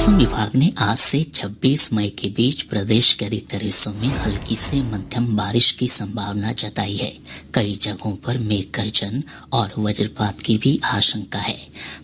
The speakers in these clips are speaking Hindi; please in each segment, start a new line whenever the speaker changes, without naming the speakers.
मौसम विभाग ने आज से 26 मई के बीच प्रदेश के अधिकतर हिस्सों में हल्की से मध्यम बारिश की संभावना जताई है। कई जगहों पर मेघ गर्जन और वज्रपात की भी आशंका है।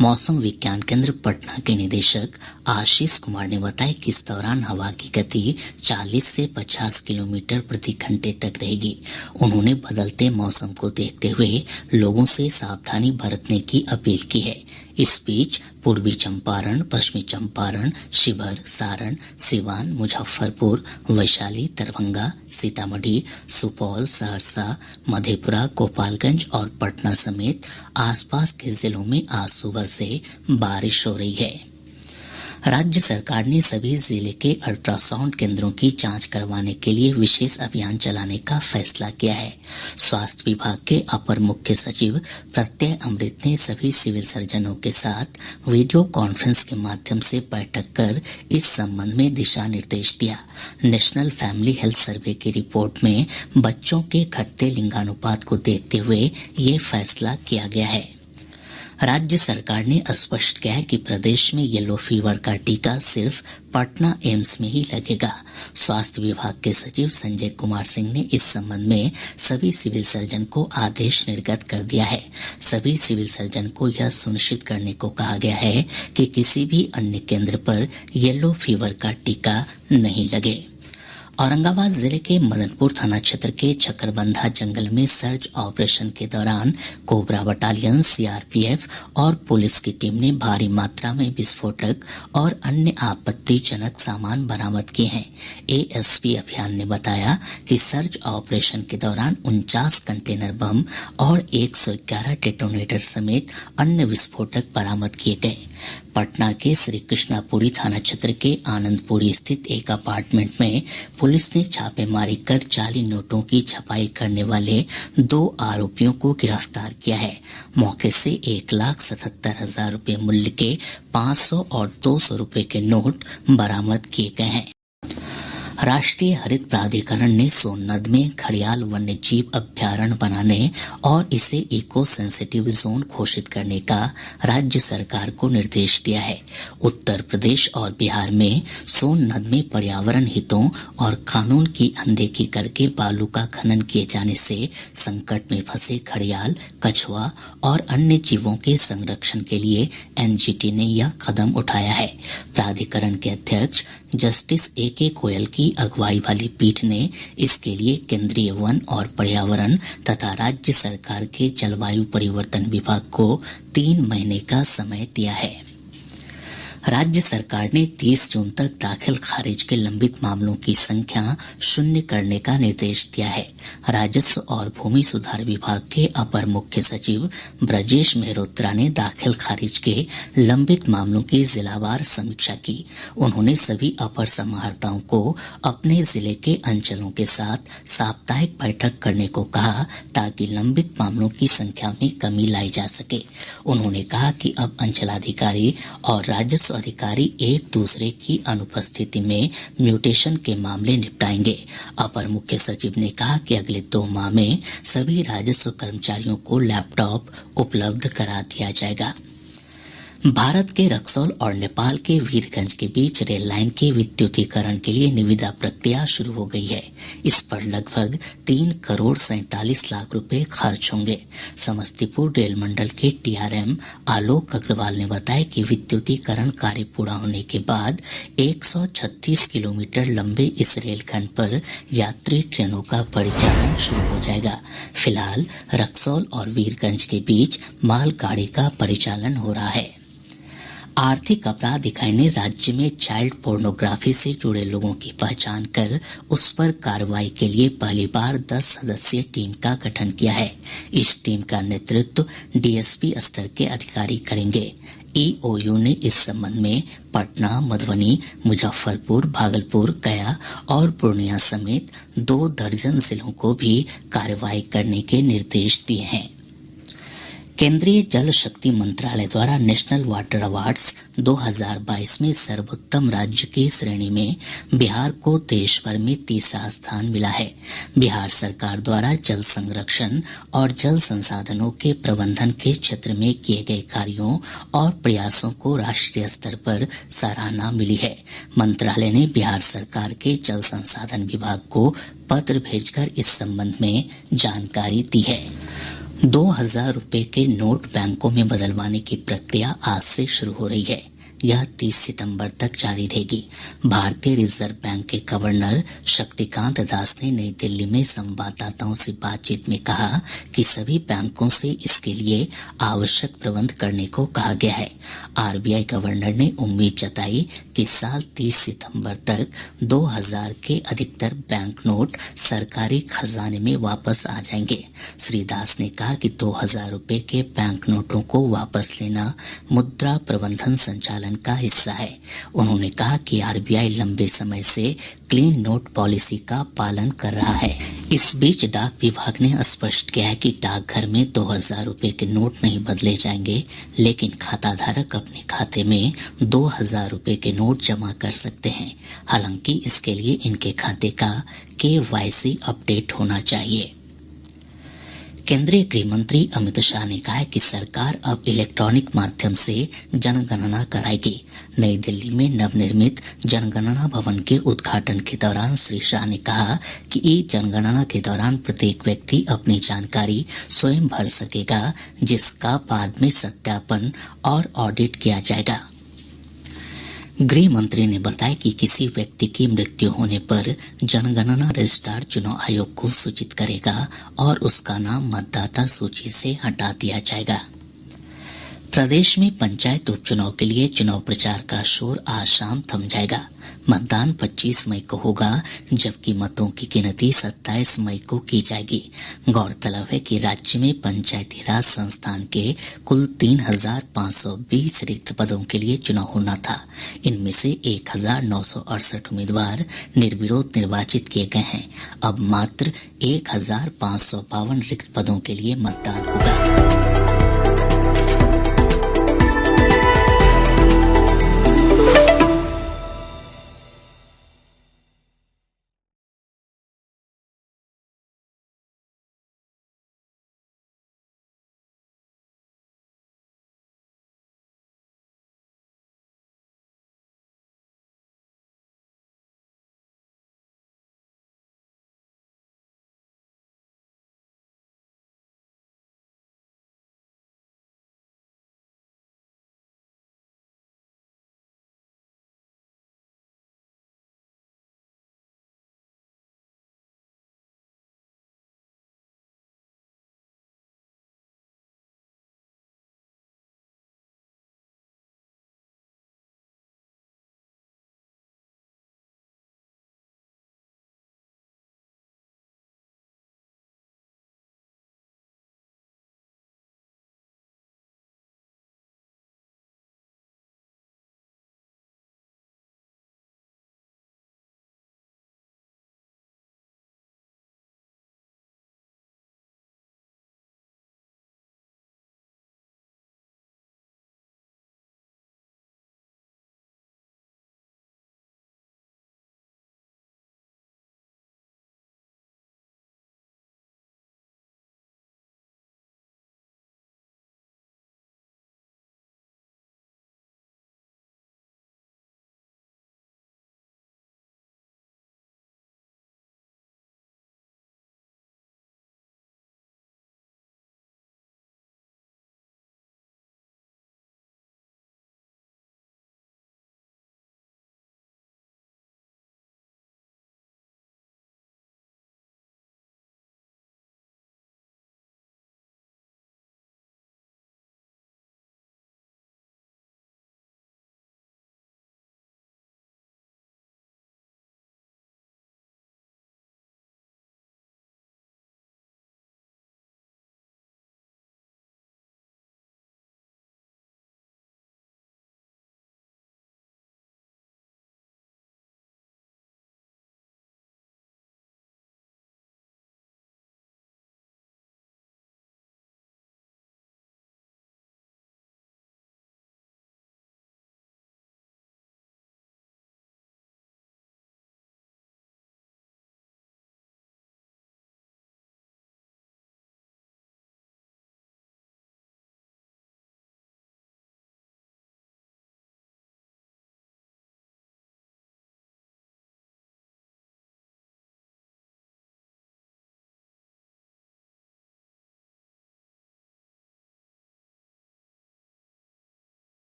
मौसम विज्ञान केंद्र पटना के निदेशक आशीष कुमार ने बताया कि इस दौरान हवा की गति 40 से 50 किलोमीटर प्रति घंटे तक रहेगी। उन्होंने बदलते मौसम को देखते हुए लोगों से सावधानी बरतने की अपील की है। इस बीच पूर्वी चंपारण, पश्चिमी चंपारण, शिवहर, सारण, सिवान, मुजफ्फरपुर, वैशाली, दरभंगा, सीतामढ़ी, सुपौल, सहरसा, मधेपुरा, गोपालगंज और पटना समेत आसपास के जिलों में आज सुबह से बारिश हो रही है। राज्य सरकार ने सभी जिले के अल्ट्रासाउंड केंद्रों की जांच करवाने के लिए विशेष अभियान चलाने का फैसला किया है। स्वास्थ्य विभाग के अपर मुख्य सचिव प्रत्यय अमृत ने सभी सिविल सर्जनों के साथ वीडियो कॉन्फ्रेंस के माध्यम से बैठक कर इस संबंध में दिशा निर्देश दिया। नेशनल फैमिली हेल्थ सर्वे की रिपोर्ट में बच्चों के घटते लिंगानुपात को देखते हुए ये फैसला किया गया है। राज्य सरकार ने स्पष्ट किया है कि प्रदेश में येलो फीवर का टीका सिर्फ पटना एम्स में ही लगेगा। स्वास्थ्य विभाग के सचिव संजय कुमार सिंह ने इस संबंध में सभी सिविल सर्जन को आदेश निर्गत कर दिया है। सभी सिविल सर्जन को यह सुनिश्चित करने को कहा गया है कि किसी भी अन्य केंद्र पर येलो फीवर का टीका नहीं लगे। औरंगाबाद जिले के मदनपुर थाना क्षेत्र के चकरबंधा जंगल में सर्च ऑपरेशन के दौरान कोबरा बटालियन, सीआरपीएफ और पुलिस की टीम ने भारी मात्रा में विस्फोटक और अन्य आपत्तिजनक सामान बरामद किए हैं। एएसपी अभियान ने बताया कि सर्च ऑपरेशन के दौरान 49 कंटेनर बम और 111 डेटोनेटर समेत अन्य विस्फोटक बरामद किए गए। पटना के श्री कृष्णापुरी थाना क्षेत्र के आनंदपुरी स्थित एक अपार्टमेंट में पुलिस ने छापेमारी कर जाली नोटों की छपाई करने वाले 2 आरोपियों को गिरफ्तार किया है। मौके से 1,77,000 रुपए मूल्य के 500 और 200 रुपए के नोट बरामद किए गए हैं। राष्ट्रीय हरित प्राधिकरण ने सोननद में घड़ियाल वन्य जीव अभ्यारण्य बनाने और इसे इको सेंसिटिव जोन घोषित करने का राज्य सरकार को निर्देश दिया है। उत्तर प्रदेश और बिहार में सोननद में पर्यावरण हितों और कानून की अनदेखी करके बालू का खनन किए जाने से संकट में फंसे घड़ियाल, कछुआ और अन्य जीवों के संरक्षण के लिए एनजीटी ने यह कदम उठाया है। प्राधिकरण के अध्यक्ष जस्टिस ए.के. गोयल की अगुवाई वाली पीठ ने इसके लिए केंद्रीय वन और पर्यावरण तथा राज्य सरकार के जलवायु परिवर्तन विभाग को 3 महीने का समय दिया है। राज्य सरकार ने 30 जून तक दाखिल खारिज के लंबित मामलों की संख्या 0 करने का निर्देश दिया है। राजस्व और भूमि सुधार विभाग के अपर मुख्य सचिव ब्रजेश मेहरोत्रा ने दाखिल खारिज के लंबित मामलों की जिलावार समीक्षा की। उन्होंने सभी अपर समाहर्ताओं को अपने जिले के अंचलों के साथ साप्ताहिक बैठक करने को कहा ताकि लंबित मामलों की संख्या में कमी लाई जा सके। उन्होंने कहा कि अब अंचलाधिकारी और राजस्व अधिकारी एक दूसरे की अनुपस्थिति में म्यूटेशन के मामले निपटाएंगे। अपर मुख्य सचिव ने कहा कि अगले 2 माह में सभी राजस्व कर्मचारियों को लैपटॉप उपलब्ध करा दिया जाएगा। भारत के रक्सौल और नेपाल के वीरगंज के बीच रेल लाइन के विद्युतीकरण के लिए निविदा प्रक्रिया शुरू हो गई है। इस पर लगभग 3 करोड़ 47 लाख रुपए खर्च होंगे। समस्तीपुर रेल मंडल के टीआरएम आलोक अग्रवाल ने बताया कि विद्युतीकरण कार्य पूरा होने के बाद 136 किलोमीटर लंबे इस रेलखंड पर यात्री ट्रेनों का परिचालन शुरू हो जाएगा। फिलहाल रक्सौल और वीरगंज के बीच मालगाड़ी का परिचालन हो रहा है। आर्थिक अपराध इकाई ने राज्य में चाइल्ड पोर्नोग्राफी से जुड़े लोगों की पहचान कर उस पर कार्रवाई के लिए पहली बार 10 सदस्यीय टीम का गठन किया है। इस टीम का नेतृत्व डीएसपी स्तर के अधिकारी करेंगे। ईओयू ने इस संबंध में पटना, मधुबनी, मुजफ्फरपुर, भागलपुर, गया और पूर्णिया समेत 2 दर्जन जिलों को भी कार्रवाई करने के निर्देश दिए हैं। केंद्रीय जल शक्ति मंत्रालय द्वारा नेशनल वाटर अवार्ड्स 2022 में सर्वोत्तम राज्य की श्रेणी में बिहार को देश भर में तीसरा स्थान मिला है। बिहार सरकार द्वारा जल संरक्षण और जल संसाधनों के प्रबंधन के क्षेत्र में किए गए कार्यों और प्रयासों को राष्ट्रीय स्तर पर सराहना मिली है। मंत्रालय ने बिहार सरकार के जल संसाधन विभाग को पत्र भेजकर इस संबंध में जानकारी दी है। 2000 रुपए के नोट बैंकों में बदलवाने की प्रक्रिया आज से शुरू हो रही है। यह 30 सितंबर तक जारी रहेगी। भारतीय रिजर्व बैंक के गवर्नर शक्तिकांत दास ने नई दिल्ली में संवाददाताओं से बातचीत में कहा कि सभी बैंकों से इसके लिए आवश्यक प्रबंध करने को कहा गया है। आरबीआई गवर्नर ने उम्मीद जताई कि साल 30 सितंबर तक 2000 के अधिकतर बैंक नोट सरकारी खजाने में वापस आ जाएंगे। श्री दास ने कहा कि 2000 रुपए के बैंक नोटों को वापस लेना मुद्रा प्रबंधन संचालन का हिस्सा है। उन्होंने कहा कि आरबीआई लंबे समय से क्लीन नोट पॉलिसी का पालन कर रहा है। इस बीच डाक विभाग ने स्पष्ट किया है कि डाकघर में 2000 रुपए के नोट नहीं बदले जाएंगे, लेकिन खाता धारक अपने खाते में 2000 रुपए के नोट जमा कर सकते हैं। हालांकि इसके लिए इनके खाते का KYC अपडेट होना चाहिए। केंद्रीय गृह मंत्री अमित शाह ने कहा है कि सरकार अब इलेक्ट्रॉनिक माध्यम से जनगणना कराएगी। नई दिल्ली में नवनिर्मित जनगणना भवन के उद्घाटन के दौरान श्री शाह ने कहा कि ई जनगणना के दौरान प्रत्येक व्यक्ति अपनी जानकारी स्वयं भर सकेगा, जिसका बाद में सत्यापन और ऑडिट किया जाएगा। गृह मंत्री ने बताया कि किसी व्यक्ति की मृत्यु होने पर जनगणना रजिस्ट्रार चुनाव आयोग को सूचित करेगा और उसका नाम मतदाता सूची से हटा दिया जाएगा। प्रदेश में पंचायत उपचुनाव के लिए चुनाव प्रचार का शोर आज शाम थम जाएगा। मतदान 25 मई को होगा, जबकि मतों की गिनती 27 मई को की जाएगी। गौरतलब है कि राज्य में पंचायती राज संस्थान के कुल 3520 रिक्त पदों के लिए चुनाव होना था। इनमें से 1968 उम्मीदवार निर्विरोध निर्वाचित किए गए हैं। अब मात्र 1552 रिक्त पदों के लिए मतदान होगा।